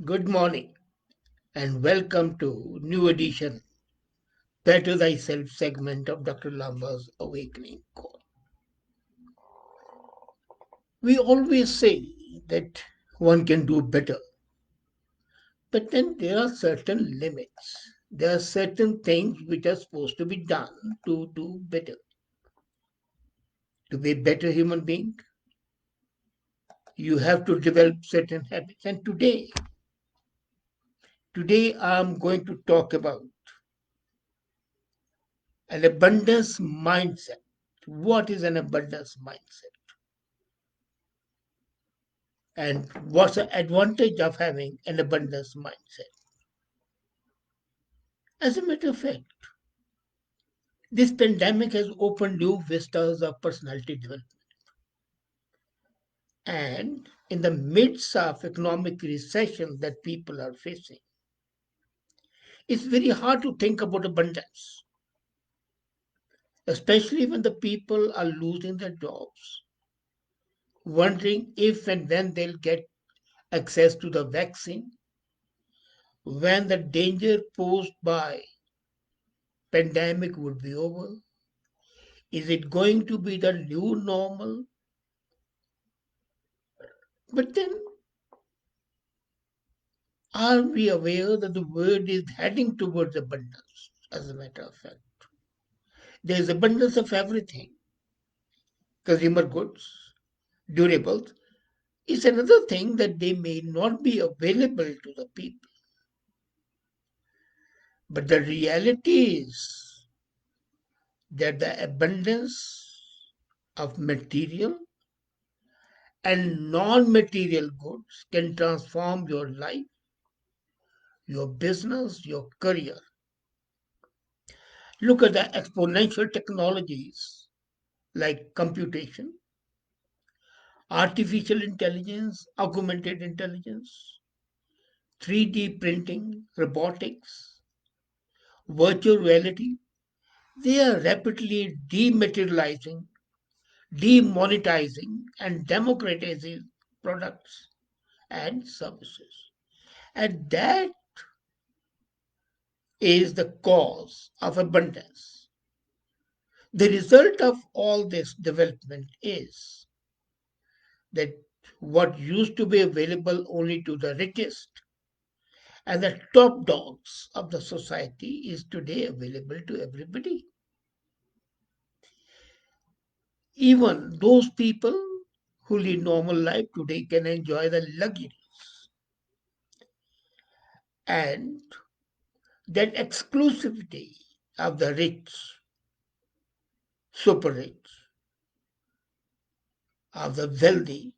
Good morning and welcome to new edition Better Thyself segment of Dr. Lamba's Awakening Call. We always say that one can do better, but then there are certain limits. There are certain things which are supposed to be done to do better, to be a better human being. You have to develop certain habits. And today I'm going to talk about an abundance mindset. What is an abundance mindset? And what's the advantage of having an abundance mindset? As a matter of fact, this pandemic has opened new vistas of personality development. And in the midst of economic recession that people are facing, it's very hard to think about abundance, especially when the people are losing their jobs, wondering if and when they'll get access to the vaccine, when the danger posed by pandemic would be over. Is it going to be the new normal? But then, are we aware that the world is heading towards abundance? As a matter of fact, there is abundance of everything. Consumer goods, durables, is another thing that they may not be available to the people. But the reality is that the abundance of material and non-material goods can transform your life, your business, your career. Look at the exponential technologies like computation, artificial intelligence, augmented intelligence, 3D printing, robotics, virtual reality. They are rapidly dematerializing, demonetizing, and democratizing products and services. And that is the cause of abundance. The result of all this development is that what used to be available only to the richest and the top dogs of the society is today available to everybody. Even those people who lead normal life today can enjoy the luxuries and that exclusivity of the rich, super rich, of the wealthy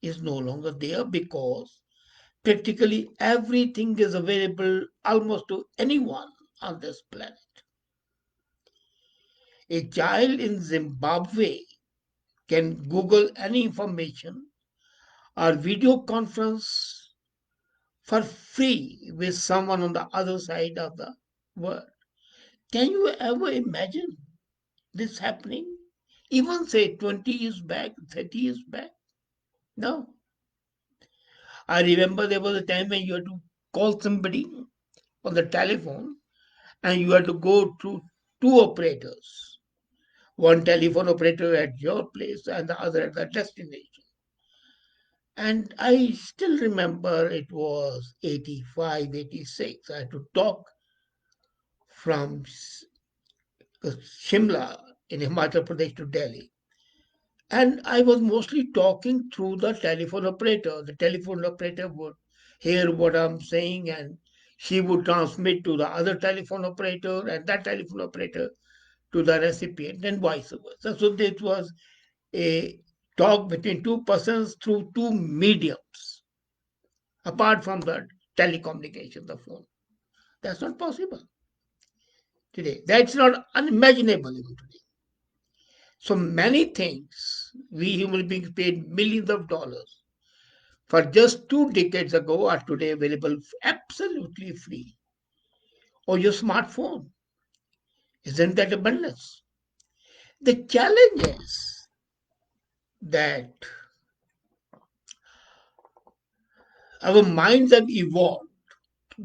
is no longer there because practically everything is available almost to anyone on this planet. A child in Zimbabwe can Google any information or video conference for free with someone on the other side of the world. Can you ever imagine this happening? Even say 20 years back, 30 years back? No. I remember there was a time when you had to call somebody on the telephone and you had to go through two operators. One telephone operator at your place and the other at the destination. And I still remember it was 85, 86. I had to talk from Shimla in Himachal Pradesh to Delhi. And I was mostly talking through the telephone operator. The telephone operator would hear what I'm saying and she would transmit to the other telephone operator and that telephone operator to the recipient and vice versa. So this was a talk between two persons through two mediums, apart from the telecommunication, the phone. That's not possible today. That's not unimaginable even today. So many things we human beings paid millions of dollars for just 2 decades ago are today available absolutely free. Or your smartphone. Isn't that abundance? The challenge is that Our minds have evolved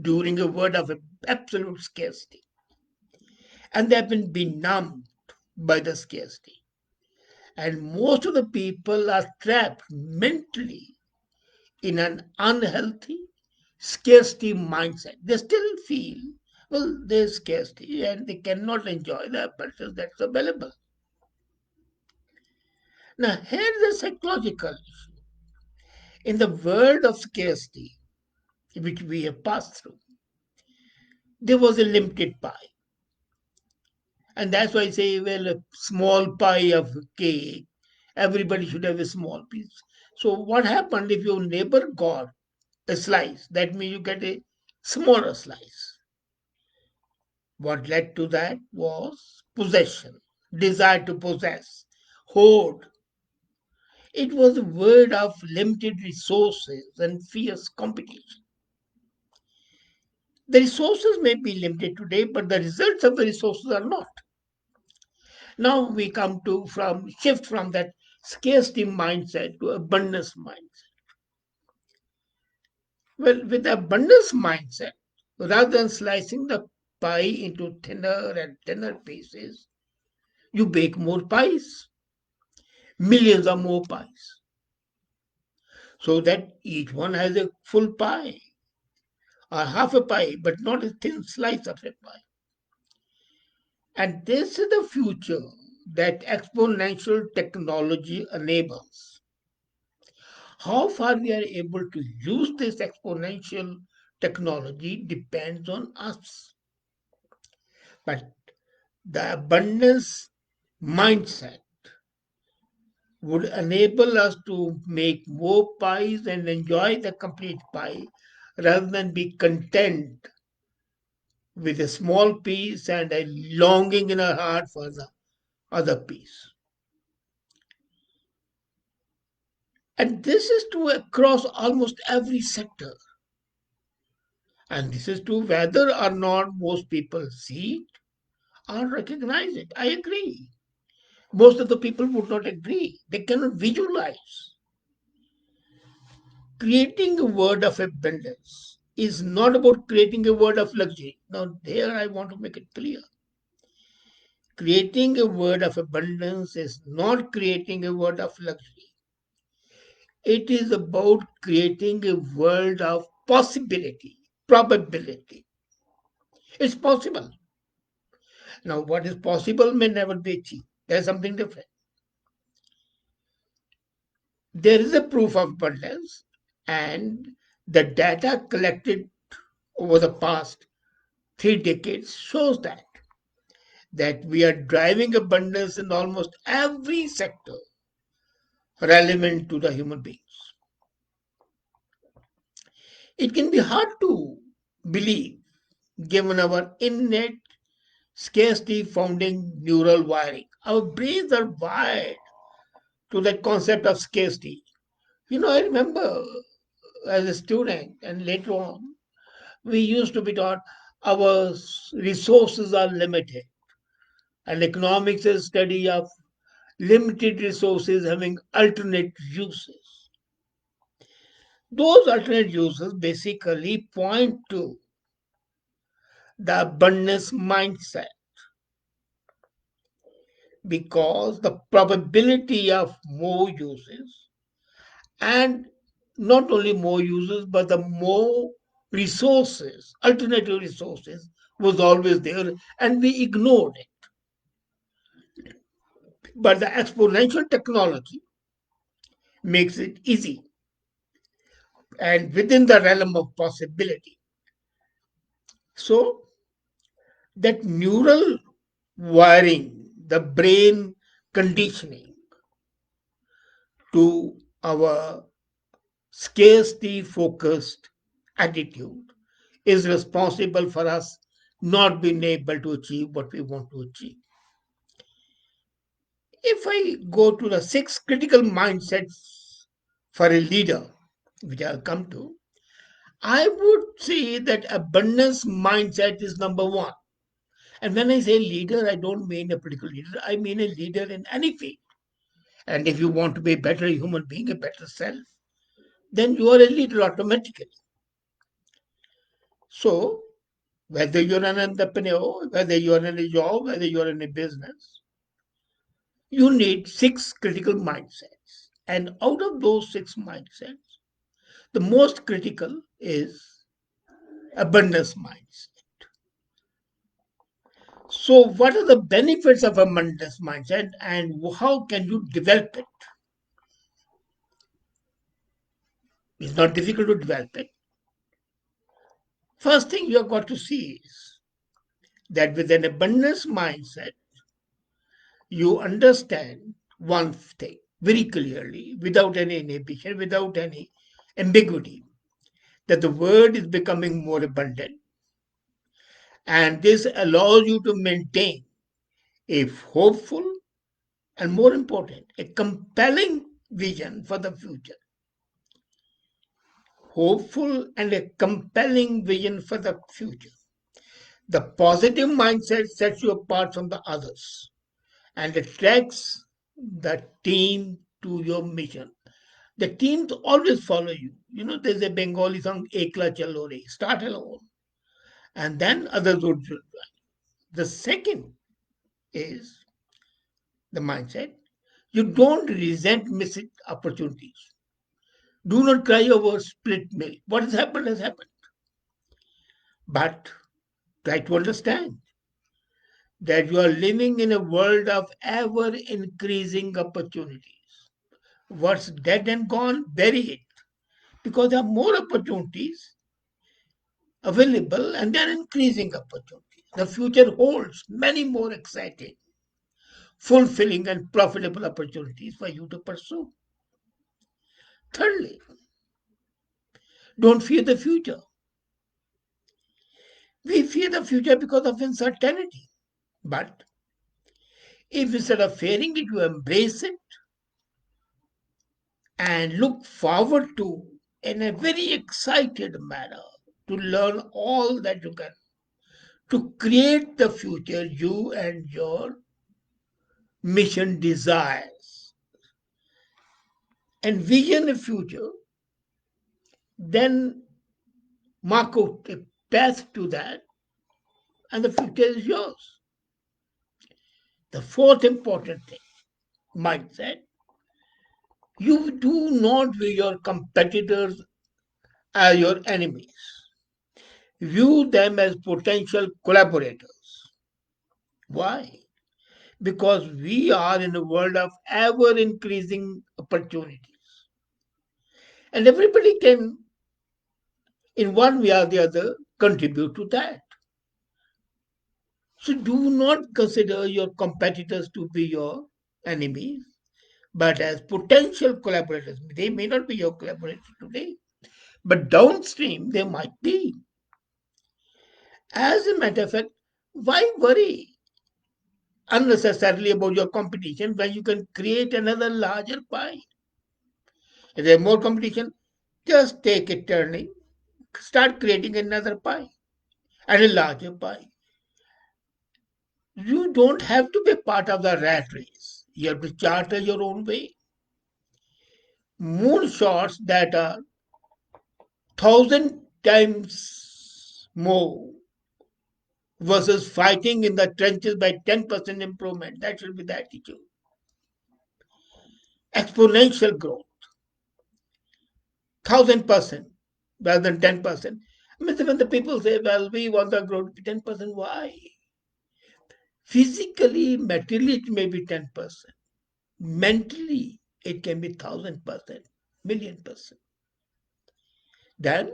during a world of absolute scarcity, and they have been benumbed by the scarcity. And most of the people are trapped mentally in an unhealthy scarcity mindset. They still feel, well, there's scarcity and they cannot enjoy the abundance that's available. Now, here's a psychological issue. In the world of scarcity, which we have passed through, there was a limited pie. And that's why I say, well, a small pie of cake, everybody should have a small piece. So, what happened if your neighbor got a slice? That means you get a smaller slice. What led to that was possession, desire to possess, hoard. It was a word of limited resources and fierce competition. The resources may be limited today, but the results of the resources are not. Now we come to from shift from that scarcity mindset to abundance mindset. Well, with the abundance mindset, rather than slicing the pie into thinner and thinner pieces, you bake more pies, millions or more pies, so that each one has a full pie or half a pie, but not a thin slice of a pie. And this is the future that exponential technology enables. How far we are able to use this exponential technology depends on us. But the abundance mindset would enable us to make more pies and enjoy the complete pie rather than be content with a small piece and a longing in our heart for the other piece. And this is true across almost every sector. And this is true whether or not most people see it or recognize it. I agree. Most of the people would not agree. They cannot visualize. Creating a word of abundance is not about creating a word of luxury. Now, there I want to make it clear. Creating a word of abundance is not creating a word of luxury. It is about creating a world of possibility, probability. It's possible. Now, what is possible may never be achieved. There's something different. There is a proof of abundance, and the data collected over the past 3 decades shows that we are driving abundance in almost every sector relevant to the human beings. It can be hard to believe given our innate scarcity founding neural wiring. Our brains are wired to that concept of scarcity. I remember as a student and later on, we used to be taught our resources are limited. And economics is study of limited resources having alternate uses. Those alternate uses basically point to the abundance mindset because the probability of more uses and not only more uses but the more resources, alternative resources was always there and we ignored it. But the exponential technology makes it easy and within the realm of possibility. So that neural wiring, the brain conditioning to our scarcity focused attitude is responsible for us not being able to achieve what we want to achieve. If I go to the 6 critical mindsets for a leader, which I'll come to, I would say that abundance mindset is number one. And when I say leader, I don't mean a political leader, I mean a leader in any field. And if you want to be a better human being, a better self, then you are a leader automatically. So, whether you're an entrepreneur, whether you're in a job, whether you're in a business, you need six critical mindsets. And out of those six mindsets, the most critical is abundance mindset. So, what are the benefits of abundance mindset and how can you develop it? It's not difficult to develop it. First thing you have got to see is that with an abundance mindset, you understand one thing very clearly, without any inhibition, without any ambiguity, that the world is becoming more abundant. And this allows you to maintain a hopeful and, more important, a compelling vision for the future. Hopeful and a compelling vision for the future. The positive mindset sets you apart from the others and attracts the team to your mission. The teams always follow you. You know, there's a Bengali song, Ekla Chalo Re, start alone, and then others would join. The second is the mindset. You don't resent missed opportunities. Do not cry over split milk. What has happened has happened. But try to understand that you are living in a world of ever increasing opportunities. What's dead and gone, bury it. Because there are more opportunities available and they are increasing opportunities. The future holds many more exciting, fulfilling, and profitable opportunities for you to pursue. Thirdly, don't fear the future. We fear the future because of uncertainty. But if instead of fearing it, you embrace it and look forward to in a very excited manner to learn all that you can to create the future you and your mission desires and vision a future, then mark out a path to that, and the future is yours. The fourth important thing, mindset, you do not view your competitors as your enemies. View them as potential collaborators. Why? Because we are in a world of ever increasing opportunities. And everybody can, in one way or the other, contribute to that. So do not consider your competitors to be your enemies, but as potential collaborators. They may not be your collaborators today, but downstream they might be. As a matter of fact, why worry unnecessarily about your competition when you can create another larger pie? If there's more competition, just take a turning, start creating another pie and a larger pie. You don't have to be part of the rat race. You have to charter your own way. Moonshots that are 1,000 times more versus fighting in the trenches by 10% improvement. That should be the attitude. Exponential growth, 1,000% rather than 10%. I mean, when the people say, well, we want the growth to be 10%, why? Physically, materially, it may be 10%. Mentally, it can be 1,000%, million percent. Then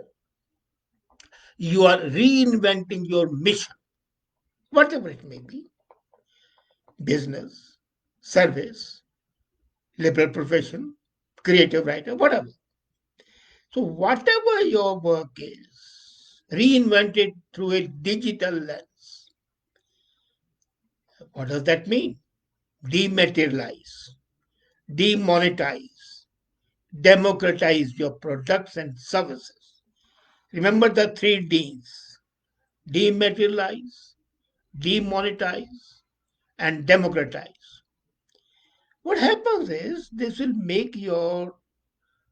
you are reinventing your mission, whatever it may be, business, service, liberal profession, creative writer, whatever. So, whatever your work is, reinvent it through a digital lens. What does that mean? Dematerialize, demonetize, democratize your products and services. Remember the three D's: dematerialize, demonetize, and democratize. What happens is this will make your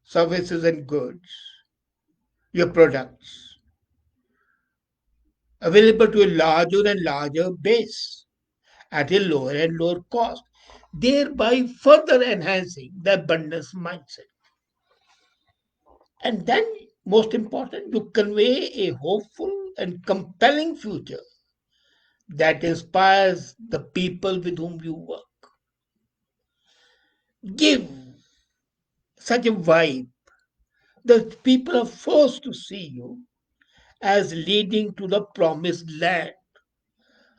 services and goods, your products, available to a larger and larger base at a lower and lower cost, thereby further enhancing the abundance mindset. And then, most important, you convey a hopeful and compelling future that inspires the people with whom you work. Give such a vibe that people are forced to see you as leading to the promised land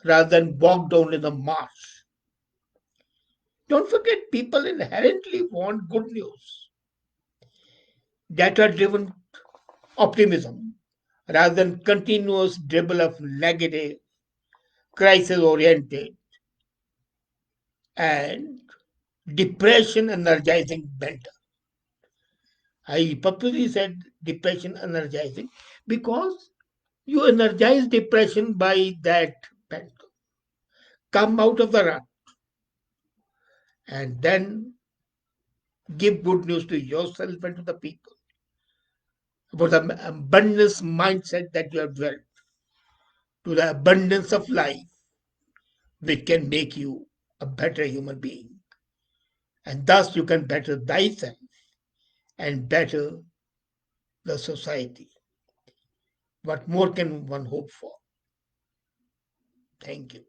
rather than walk down in the marsh. Don't forget, people inherently want good news, data driven optimism, rather than continuous dribble of negative, crisis oriented, and depression energizing banter. I purposely said depression energizing because you energize depression by that banter. Come out of the rut and then give good news to yourself and to the people about the abundance mindset that you have developed, to the abundance of life, which can make you a better human being. And thus you can better thyself and better the society. What more can one hope for? Thank you.